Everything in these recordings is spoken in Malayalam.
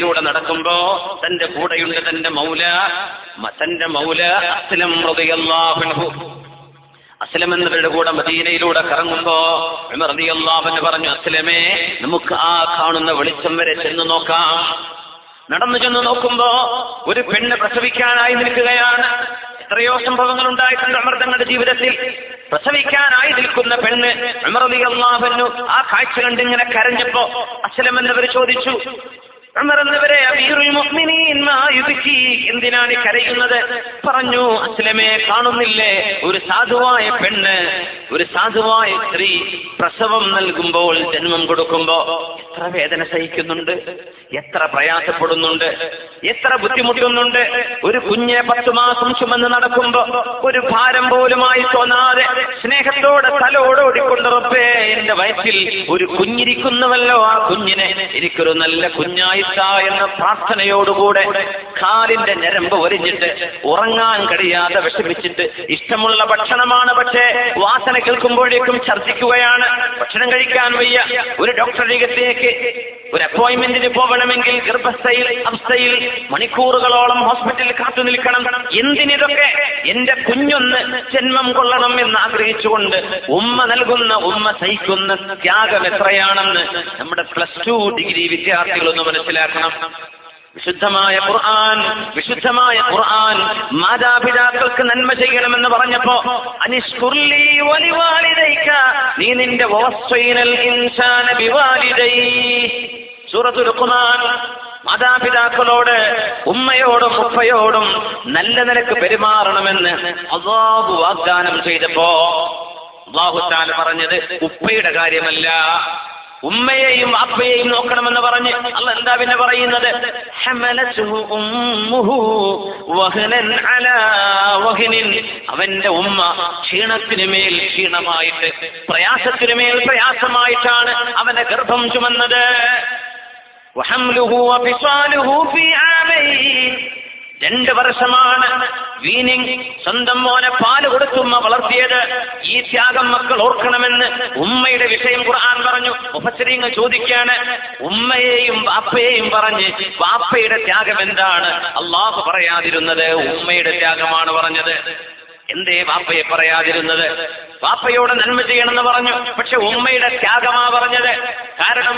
മദീനയിലൂടെ നടക്കുമ്പോ തന്റെ കൂടെയുണ്ട് തന്റെ മൗല അസ്ലം റളിയല്ലാഹു അൻഹു. അസ്ലം എന്നവരുടെ കൂടെ മദീനയിലൂടെ കറങ്ങുമ്പോ ഉമർ റളിയല്ലാഹു അൻഹു പറഞ്ഞു, അസ്ലമേ, നമുക്ക് ആ കാണുന്ന വെളിച്ചം വരെ ചെന്ന് നോക്കാം. നടന്നു ചെന്ന് നോക്കുമ്പോ ഒരു പെണ്ണ് പ്രസവിക്കാനായി നിൽക്കുകയാണ്. എത്രയോ സംഭവങ്ങൾ ഉണ്ടായിട്ടുണ്ട് ഉമർ തങ്ങളുടെ ജീവിതത്തിൽ. പ്രസവിക്കാനായി നിൽക്കുന്ന പെണ്ണ് ഉമർ റളിയല്ലാഹു അൻഹു ആ കാഴ്ച കണ്ടിങ്ങനെ കരഞ്ഞപ്പോ അസ്ലം എന്നവർ ചോദിച്ചു, ഉമർ എന്നവരെ, അമീറുൽ മുഅ്മിനീൻ മാ യുബ്കി, എന്തിനാണ് കരയുന്നത്? പറഞ്ഞു, അസ്ലമേ, കാണുന്നില്ലേ ഒരു സാധുവായ പെണ്ണ്, ഒരു സാധുവായ സ്ത്രീ പ്രസവം നൽകുമ്പോൾ, ജന്മം കൊടുക്കുമ്പോ എത്ര വേദന സഹിക്കുന്നുണ്ട്, എത്ര പ്രയാസപ്പെടുന്നുണ്ട്, എത്ര ബുദ്ധിമുട്ടുന്നുണ്ട്. ഒരു കുഞ്ഞെ 10 മാസം ചുമന്ന് നടക്കുമ്പോ ഒരു ഭാരം പോലുമായി തോന്നാതെ സ്നേഹത്തോടെ തലോടോടിക്കൊണ്ട്, റബ്ബേ, എന്റെ വയറ്റിൽ ഒരു കുഞ്ഞിരിക്കുന്നുവല്ലോ, ആ കുഞ്ഞിനെ എനിക്കൊരു നല്ല കുഞ്ഞായി എന്ന പ്രാർത്ഥനയോടുകൂടെ കാലിന്റെ ഞരമ്പ് ഒരിഞ്ഞിട്ട് ഉറങ്ങാൻ കഴിയാതെ വിഷമിച്ചിട്ട് ഇഷ്ടമുള്ള ഭക്ഷണമാണ്, പക്ഷേ വാസന കേൾക്കുമ്പോഴേക്കും ഛർദ്ദിക്കുകയാണ്, ഭക്ഷണം കഴിക്കാൻ വയ്യ. ഒരു ഡോക്ടറിലേക്ക് ഒരു അപ്പോയിന്റ്മെന്റിന് പോകണമെങ്കിൽ അവസ്ഥയിൽ മണിക്കൂറുകളോളം ഹോസ്പിറ്റലിൽ കാത്തു നിൽക്കണം. എന്തിനിതൊക്കെ? എന്റെ കുഞ്ഞൊന്ന് ജന്മം കൊള്ളണം എന്ന് ആഗ്രഹിച്ചുകൊണ്ട് ഉമ്മ സഹിക്കുന്ന ത്യാഗം എത്രയാണെന്ന് നമ്മുടെ +2 ഡിഗ്രി വിദ്യാർത്ഥികളൊന്ന് മനസ്സിലാക്കണം. വിശുദ്ധമായ ഖുർആൻ മാതാപിതാക്കൾക്ക് നന്മ ചെയ്യണമെന്ന് പറഞ്ഞപ്പോ അനിഷ്കുർലി വലിവാലിദൈക, നീ നിന്റെ വവസ്സൈനൽ ഇൻസാന ബിവാലിദൈ, സൂറത്തുൽ ലുഖ്മാൻ. മാതാപിതാക്കളോട്, ഉമ്മയോടും ഉപ്പയോടും നല്ല നിലക്ക് പെരുമാറണമെന്ന് അല്ലാഹു വാഗ്ദാനം ചെയ്തപ്പോ അല്ലാഹു തആല പറഞ്ഞത് ഉപ്പയുടെ കാര്യമല്ല, ഉമ്മയെയും അപ്പയെയും നോക്കണമെന്ന് പറഞ്ഞ് അല്ലാഹ് എന്താ പിന്നെ പറയുന്നത്? ഹമലതുഹു ഉമ്മുഹു വഹനൻ അലാ വഹനിൻ, അവന്റെ ഉമ്മ ക്ഷീണത്തിന് മേൽ ക്ഷീണമായിട്ട്, പ്രയാസത്തിന് മേൽ പ്രയാസമായിട്ടാണ് അവനെ ഗർഭം ചുമന്നത്. വഹംലുഹു വഫിസാലുഹു ഫീ ആമൈൻ, 2 വർഷമാണ് വീനിങ് സ്വന്തം മോനെ പാല് കൊടുത്തുമ്മ വളർത്തിയത്. ഈ ത്യാഗം മക്കൾ ഓർക്കണമെന്ന് ഉമ്മയുടെ വിഷയം ഖുർആൻ പറഞ്ഞു. മുഫസ്സിരീങ്ങൾ ചോദിക്കുകയാണ്, ഉമ്മയെയും ബാപ്പയെയും പറഞ്ഞ് ബാപ്പയുടെ ത്യാഗം എന്താണ് അല്ലാഹു പറയാതിരുന്നത്? ഉമ്മയുടെ ത്യാഗമാണ് പറഞ്ഞത്. എന്തേ ബാപ്പയെ പറയാതിരുന്നത്? ബാപ്പയോട് നന്മ ചെയ്യണമെന്ന് പറഞ്ഞു, പക്ഷെ ഉമ്മയുടെ ത്യാഗമാ പറഞ്ഞത്. കാരണം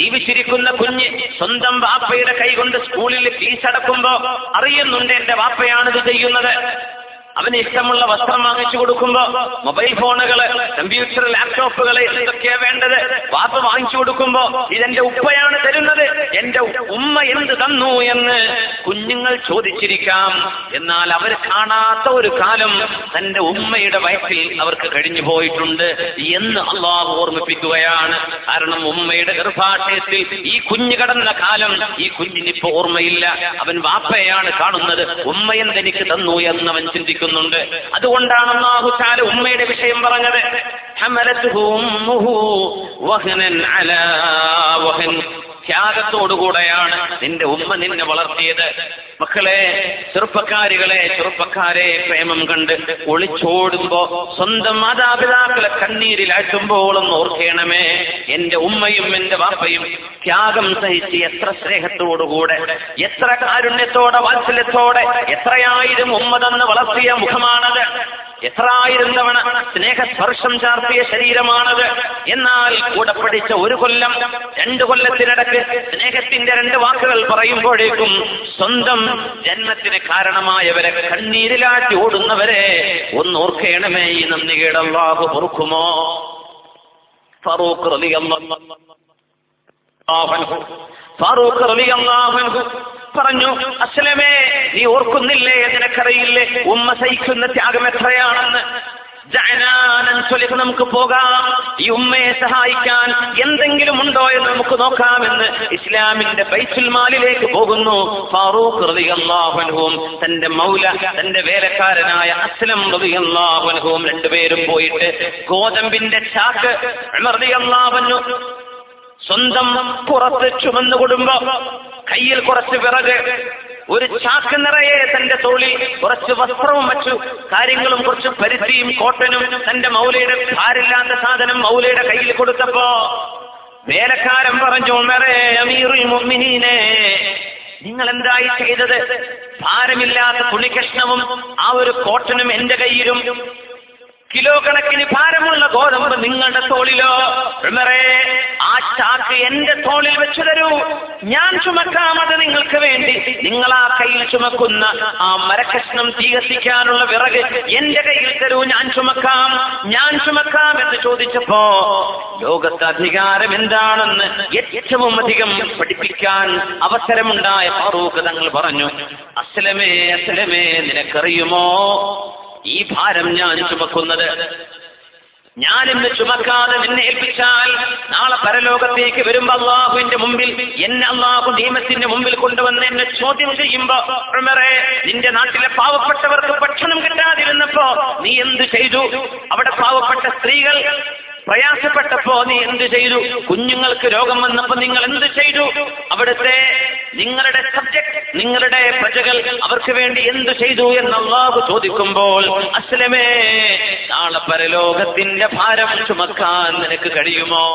ജീവിച്ചിരിക്കുന്ന കുഞ്ഞ് സ്വന്തം ബാപ്പയുടെ കൈകൊണ്ട് സ്കൂളിൽ ഫീസ് അടക്കുമ്പോ അറിയുന്നുണ്ട് എന്റെ ബാപ്പയാണിത് ചെയ്യുന്നത്. അവന് ഇഷ്ടമുള്ള വസ്ത്രം വാങ്ങിച്ചു കൊടുക്കുമ്പോ മൊബൈൽ ഫോണുകള്, കമ്പ്യൂട്ടർ, ലാപ്ടോപ്പുകള് എന്തൊക്കെയാ വേണ്ടത് വാപ്പ വാങ്ങിച്ചു കൊടുക്കുമ്പോ ഇതെന്റെ ഉപ്പയാണ് തരുന്നത്, എന്റെ ഉമ്മ എന്ത് തന്നു എന്ന് കുഞ്ഞുങ്ങൾ ചോദിച്ചിരിക്കാം. എന്നാൽ അവർ കാണാത്ത ഒരു കാലം തന്റെ ഉമ്മയുടെ വയറ്റിൽ അവർക്ക് കഴിഞ്ഞു പോയിട്ടുണ്ട് എന്ന് അല്ലാഹു ഓർമ്മിപ്പിക്കുകയാണ്. കാരണം ഉമ്മയുടെ ഗർഭാശയത്തിൽ ഈ കുഞ്ഞ് കടന്ന കാലം ഈ കുഞ്ഞിനിപ്പോ ഓർമ്മയില്ല. അവൻ വാപ്പയാണ് കാണുന്നത്, ഉമ്മ എന്തെനിക്ക് തന്നു എന്നവൻ ചിന്തിക്കുന്നു. അതുകൊണ്ടാണ് അല്ലാഹു തആല ഉമ്മയുടെ വിഷയം പറഞ്ഞത്. ഹമലതുഹു ഉമ്മുഹു വഹനൻ അലാ വഹൻ, ത്യാഗത്തോടുകൂടെയാണ് നിന്റെ ഉമ്മ നിന്നെ വളർത്തിയത്. മക്കളെ, ചെറുപ്പക്കാരെ പ്രേമം കണ്ട് ഒളിച്ചോടുമ്പോ സ്വന്തം മാതാപിതാക്കളെ കണ്ണീരിലാഴ്ത്തുമ്പോൾ ഒന്ന് ഓർക്കണമേ, എന്റെ ഉമ്മയും എന്റെ വാപ്പയും ത്യാഗം സഹിച്ച് എത്ര സ്നേഹത്തോടുകൂടെ, എത്ര കാരുണ്യത്തോടെ, വാത്സല്യത്തോടെ, എത്രയായിരം ഉമ്മ തന്ന് വളർത്തിയ മുഖമാണത്, എത്രായിരം തവണ സ്നേഹസ്പർശം ചാർത്തിയ ശരീരമാണത്. എന്നാൽ കൂടെ പഠിച്ച 1 കൊല്ലം 2 കൊല്ലത്തിനിടയ്ക്ക് സ്നേഹത്തിന്റെ 2 വാക്കുകൾ പറയുമ്പോഴേക്കും സ്വന്തം ജന്മത്തിന് കാരണമായവരെ കണ്ണീരിലാറ്റി ഓടുന്നവരെ ഒന്ന് ഓർക്കണമേ. ഈ നന്ദികേട് അല്ലാഹു പൊറുക്കുമോ? ഫാറൂഖ് റളിയല്ലാഹു അൻഹു പറഞ്ഞു, അസ്ലമേ, നീ ഓർക്കുന്നില്ലേ, നിനക്കറിയില്ലേ ഉമ്മ സഹിക്കുന്ന ത്യാഗം എത്രയാണെന്ന്? നമുക്ക് പോകാം, ഈ ഉമ്മയെ സഹായിക്കാൻ എന്തെങ്കിലും ഉണ്ടോ എന്ന് നമുക്ക് നോക്കാമെന്ന് ഇസ്ലാമിന്റെ ബൈത്തുൽ മാലിലേക്ക് പോകുന്നു. ഫാറൂഖ് റളിയല്ലാഹു അൻഹുവും തന്റെ മൗല, തന്റെ വേലക്കാരനായ അസ്ലം റളിയല്ലാഹു അൻഹുവും 2 പേരും പോയിട്ട് ഗോതമ്പിന്റെ ചാക്ക് ഉമർ റളിയല്ലാഹു അൻഹു സ്വന്തം പുറത്ത് ചുമന്നു കൊടുമ്പോ കയ്യിൽ കുറച്ച് വിറക്, ഒരു ചാക്ക് നിറയെ തന്റെ തോളിൽ കുറച്ച് വസ്ത്രവും മറ്റു കാര്യങ്ങളും, കുറച്ച് പരുത്തിയും കോട്ടനും, തന്റെ മൗലയുടെ ഭാരില്ലാത്ത സാധനം മൗലയുടെ കയ്യിൽ കൊടുത്തപ്പോ വേലക്കാരൻ പറഞ്ഞു, ഉമറേ അമീറുൽ മുഅ്മിനീനെ, നിങ്ങൾ എന്തായി ചെയ്തത്? ഭാരമില്ലാത്ത തുണികഷ്ണവും ആ ഒരു കോട്ടനും എന്റെ കയ്യിലും, കിലോ കണക്കിന് ഭാരമുള്ള ഗോതമ്പ് നിങ്ങളുടെ തോളിലോ? ഉമറേ, ആ ചാക്ക് എന്റെ തോളിൽ വെച്ചു തരൂ, ഞാൻ ചുമക്കാം അത് നിങ്ങൾക്ക് വേണ്ടി. നിങ്ങൾ ആ കയ്യിൽ ചുമക്കുന്ന ആ മരക്കഷ്ണം തീ കത്തിക്കാനുള്ള വിറക് എന്റെ കയ്യിൽ തരൂ, ഞാൻ ചുമക്കാം എന്ന് ചോദിച്ചപ്പോ ലോകത്ത് അധികാരം എന്താണെന്ന് ഏറ്റവും അധികം പഠിപ്പിക്കാൻ അവസരമുണ്ടായ ഫാറൂഖ് തങ്ങൾ പറഞ്ഞു, അസ്ലമേ നിനക്കറിയുമോ, ഈ ഭാരം ഞാൻ ചുമക്കുന്നത്, ഞാനിന്ന് ചുമക്കാതെ നിന്നെ ഏൽപ്പിച്ചാൽ നാളെ പരലോകത്തേക്ക് വരുമ്പോ അള്ളാഹുവിന്റെ മുമ്പിൽ എന്നെ അള്ളാഹു നിയമത്തിന്റെ മുമ്പിൽ കൊണ്ടുവന്ന് എന്നെ ചോദ്യം ചെയ്യുമ്പോ, ഉമറേ, നിന്റെ നാട്ടിലെ പാവപ്പെട്ടവർക്ക് ഭക്ഷണം കിട്ടാതിരുന്നപ്പോ നീ എന്ത് ചെയ്തു? അവിടെ പാവപ്പെട്ട സ്ത്രീകൾ പ്രയാസപ്പെട്ടപ്പോ നീ എന്ത് ചെയ്തു? കുഞ്ഞുങ്ങൾക്ക് രോഗം വന്നപ്പോ നിങ്ങൾ എന്ത് ചെയ്തു? അവിടുത്തെ നിങ്ങളുടെ സബ്ജക്ട്, നിങ്ങളുടെ പ്രജകൾ അവർക്ക് വേണ്ടി എന്തു ചെയ്തു എന്ന് അല്ലാഹു ചോദിക്കുമ്പോൾ, അസ്ലമേ, നാളെ പരലോകത്തിന്റെ ഭാരം ചുമക്കാൻ നിനക്ക് കഴിയുമോ?